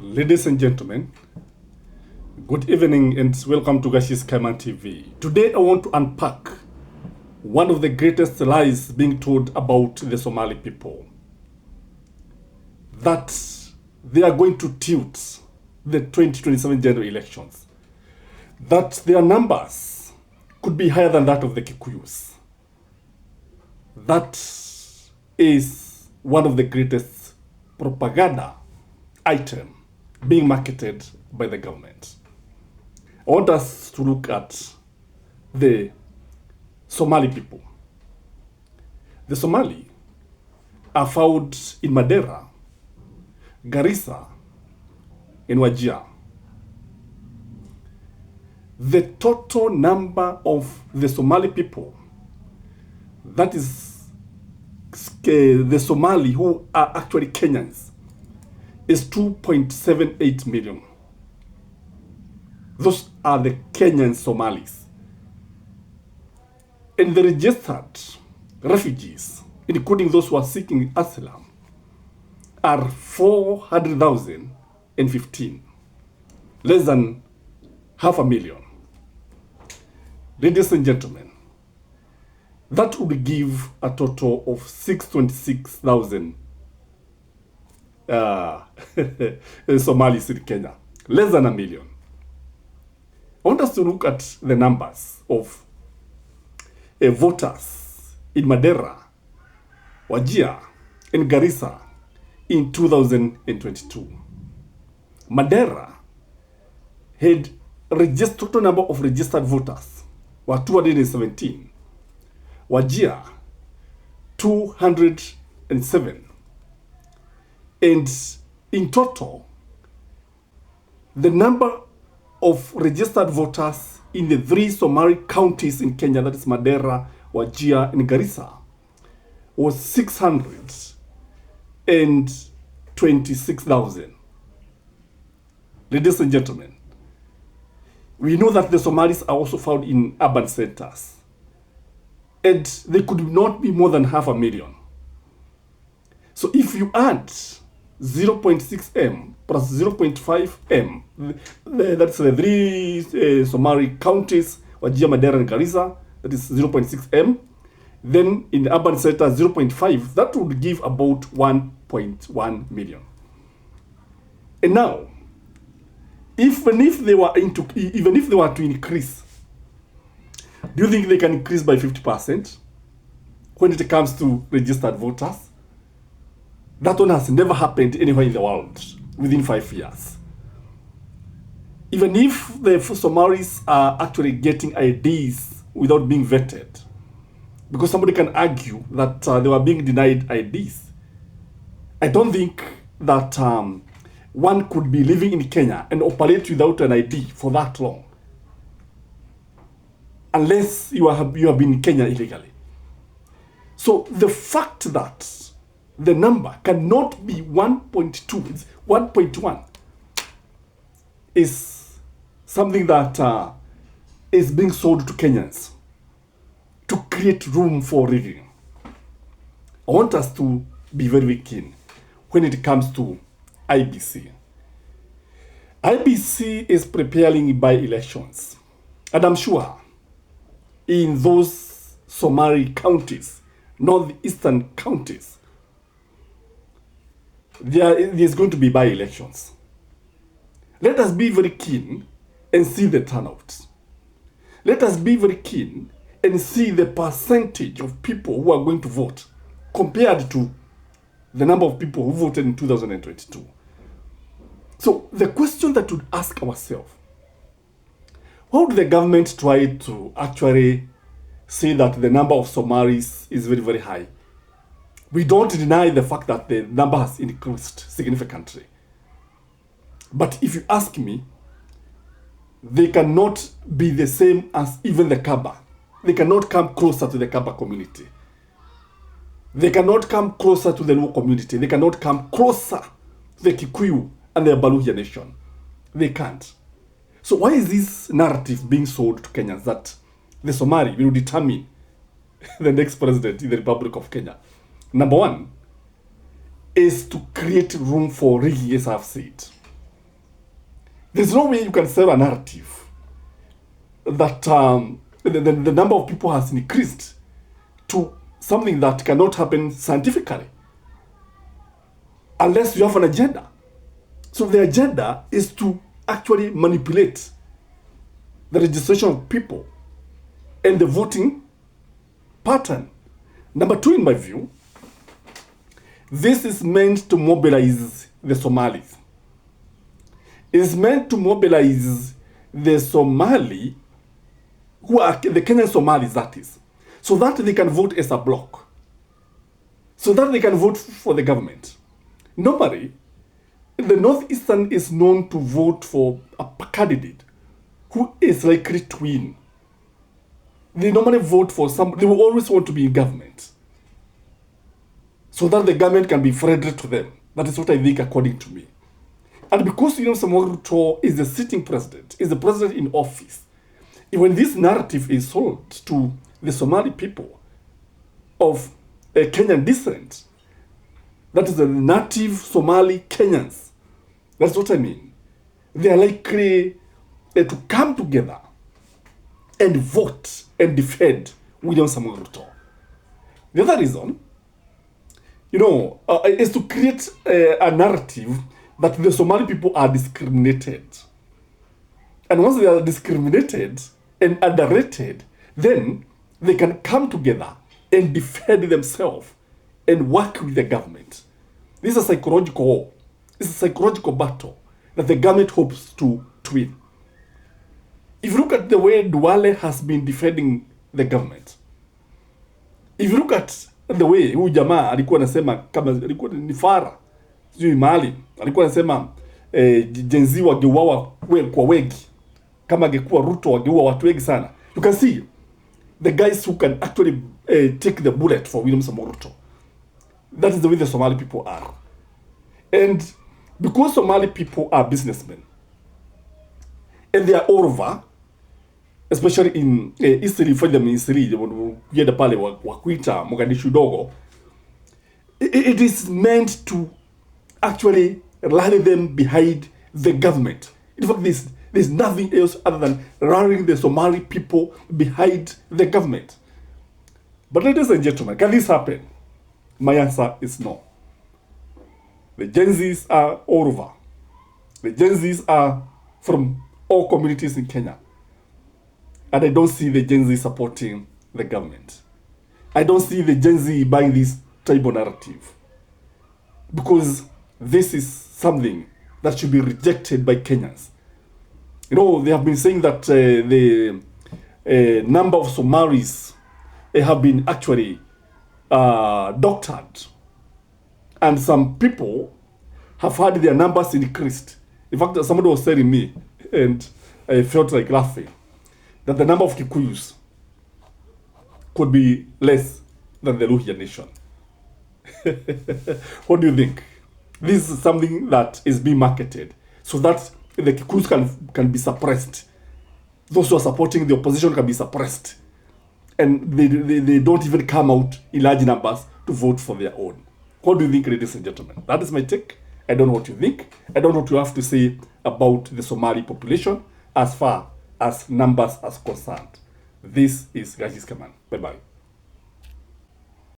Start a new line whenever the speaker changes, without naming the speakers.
Ladies and gentlemen, good evening and welcome to Gashi's Kaiman TV. Today I want to unpack one of the greatest lies being told about the Somali people. That they are going to tilt the 2027 general elections. That their numbers could be higher than that of the Kikuyus. That is one of the greatest propaganda item being marketed by the government. I want us to look at the Somali people. The Somali are found in Madeira, Garissa, and Wajir. The total number of the Somali people, that is the Somali who are actually Kenyans, is 2.78 million. Those are the Kenyan Somalis. And the registered refugees, including those who are seeking asylum, are 400,015, less than 500,000. Ladies and gentlemen, that would give a total of 626,000 Somalis in Kenya, less than 1 million. I want us to look at the numbers of voters in Madeira, Wajir, and Garissa in 2022. Madeira had total number of registered voters were 217. Wajir, 207. And in total, the number of registered voters in the 3 Somali counties in Kenya, that is Madeira, Wajir, and Garissa, was 626,000. Ladies and gentlemen, we know that the Somalis are also found in urban centers, and they could not be more than 500,000. So if you add 0.6M plus 0.5M, that's the 3 Somali counties, Wajir, Madeira, and Garissa, that is 0.6M. Then in the urban center, 0.5, that would give about 1.1 million. And now, even if they were to increase, do you think they can increase by 50% when it comes to registered voters? That one has never happened anywhere in the world within 5 years. Even if the Somalis are actually getting IDs without being vetted, because somebody can argue that they were being denied IDs, I don't think that one could be living in Kenya and operate without an ID for that long, unless you have been in Kenya illegally. So the fact that the number cannot be 1.2, it's 1.1, is something that is being sold to Kenyans to create room for rigging. I want us to be very keen when it comes to IBC. IBC is preparing by-elections, and I'm sure in those Somali counties, northeastern counties, there's going to be by-elections. Let us be very keen and see the turnout. Let us be very keen and see the percentage of people who are going to vote compared to the number of people who voted in 2022. So the question that we would ask ourselves, how would the government try to actually say that the number of Somalis is very, very high? We don't deny the fact that the number has increased significantly. But if you ask me, they cannot be the same as even the Kaba. They cannot come closer to the Kaba community. They cannot come closer to the Luo community. They cannot come closer to the Kikuyu and the Baluhia nation. They can't. So why is this narrative being sold to Kenyans that the Somali will determine the next president in the Republic of Kenya? Number one is to create room for rigging, as I've said. There's no way you can sell a narrative that the number of people has increased to something that cannot happen scientifically unless you have an agenda. So the agenda is to actually manipulate the registration of people and the voting pattern. Number two, in my view, this is meant to mobilize the Somalis. It is meant to mobilize the Somali, who are the Kenyan Somalis, that is, so that they can vote as a bloc, so that they can vote for the government. Normally, the Northeastern is known to vote for a candidate who is likely to win. They normally vote for they will always want to be in government, so that the government can be friendly to them. That is what I think, according to me. And because Somali Ruto is the sitting president, is the president in office, when this narrative is sold to the Somali people of Kenyan descent, that is the native Somali Kenyans, that's what I mean, they are likely to come together and vote and defend William Samoei Ruto. The other reason, is to create a narrative that the Somali people are discriminated. And once they are discriminated and underrated, then they can come together and defend themselves and work with the government. This is a psychological war. It's a psychological battle that the government hopes to win. If you look at the way Duale has been defending the government, if you look at the way huyu jamaa alikuwa anasema kama alikuwa ni fara sijui mahali alikuwa anasema jenzi wangeuawa kwa wengi, kama angekuwa Ruto wangeua watu wengi sana. You can see the guys who can actually take the bullet for William Samoei Ruto. That is the way the Somali people are. And because Somali people are businessmen, and they are all over, especially in Eastern, for them in Siri, ukienda pale wakuita Mogadishu dogo, it is meant to actually rally them behind the government. In fact, there's nothing else other than rallying the Somali people behind the government. But ladies and gentlemen, can this happen? My answer is no. The Gen Zs are all over. The Gen Zs are from all communities in Kenya. And I don't see the Gen Z supporting the government. I don't see the Gen Z buying this tribal narrative. Because this is something that should be rejected by Kenyans. They have been saying that the number of Somalis have been actually doctored. And some people have had their numbers increased. In fact, somebody was telling me, and I felt like laughing, that the number of Kikuyus could be less than the Luhya nation. What do you think? This is something that is being marketed so that the Kikuyus can be suppressed. Those who are supporting the opposition can be suppressed. And they don't even come out in large numbers to vote for their own. What do you think, ladies and gentlemen? That is my take. I don't know what you think. I don't know what you have to say about the Somali population as far as numbers are concerned. This is Gajis Kaman. Bye-bye.